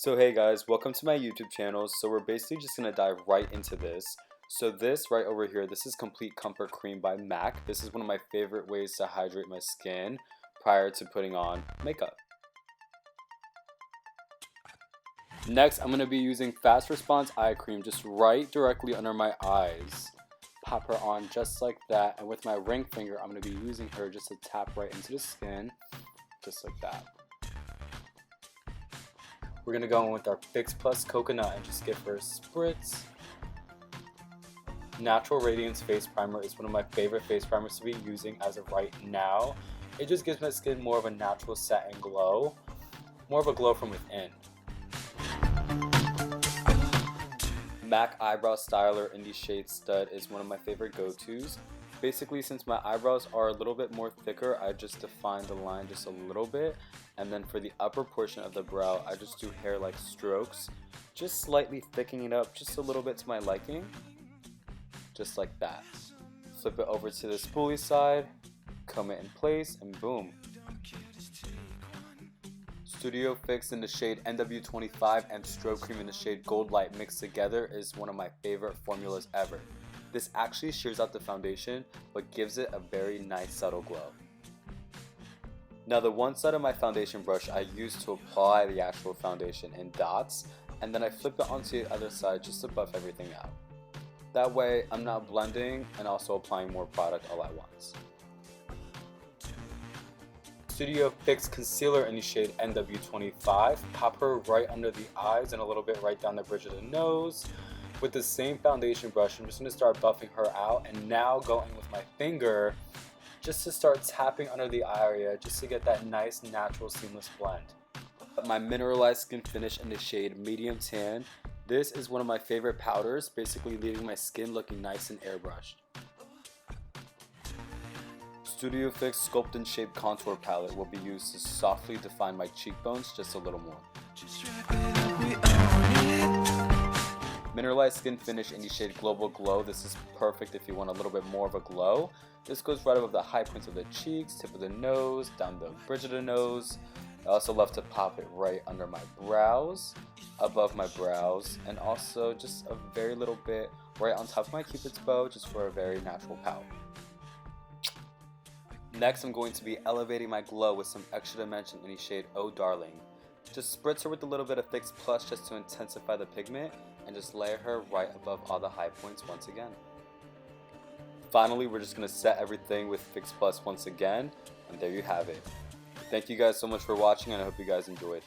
So hey guys, welcome to my YouTube channel. So we're basically just going to dive right into this. So this right over here, this is Complete Comfort Cream by MAC. This is one of my favorite ways to hydrate my skin prior to putting on makeup. Next, I'm going to be using Fast Response Eye Cream just right directly under my eyes. Pop her on just like that, and with my ring finger, I'm going to be using her just to tap right into the skin, just like that. We're going to go in with our Fix Plus Coconut and just give her a spritz. Natural Radiance Face Primer is one of my favorite face primers to be using as of right now. It just gives my skin more of a natural set and glow, more of a glow from within. MAC Eyebrow Styler in the shade Stud is one of my favorite go-tos. Basically, since my eyebrows are a little bit more thicker, I just define the line just a little bit, and then for the upper portion of the brow, I just do hair-like strokes, just slightly thickening it up just a little bit to my liking, just like that. Flip it over to the spoolie side, comb it in place, and boom. Studio Fix in the shade NW25 and Strobe Cream in the shade Goldlite mixed together is one of my favorite formulas ever. This actually shears out the foundation, but gives it a very nice subtle glow. Now the one side of my foundation brush I use to apply the actual foundation in dots, and then I flip it onto the other side just to buff everything out. That way I'm not blending and also applying more product all at once. Studio Fix Concealer in the shade NW25, pop her right under the eyes and a little bit right down the bridge of the nose. With the same foundation brush, I'm just going to start buffing her out, and now going with my finger just to start tapping under the eye area just to get that nice natural seamless blend. My Mineralized Skinfinish in the shade Medium Tan. This is one of my favorite powders, basically leaving my skin looking nice and airbrushed. Studio Fix Sculpt and Shape Contour Palette will be used to softly define my cheekbones just a little more. Mineralized Skin Finish in the shade Global Glow. This is perfect if you want a little bit more of a glow. This goes right above the high points of the cheeks, tip of the nose, down the bridge of the nose. I also love to pop it right under my brows, above my brows, and also just a very little bit right on top of my cupid's bow, just for a very natural pout. Next, I'm going to be elevating my glow with some Extra Dimension in the shade Oh Darling. Just spritz her with a little bit of Fix Plus just to intensify the pigment, and just layer her right above all the high points once again. Finally, we're just going to set everything with Fix Plus once again, and there you have it. Thank you guys so much for watching, and I hope you guys enjoyed.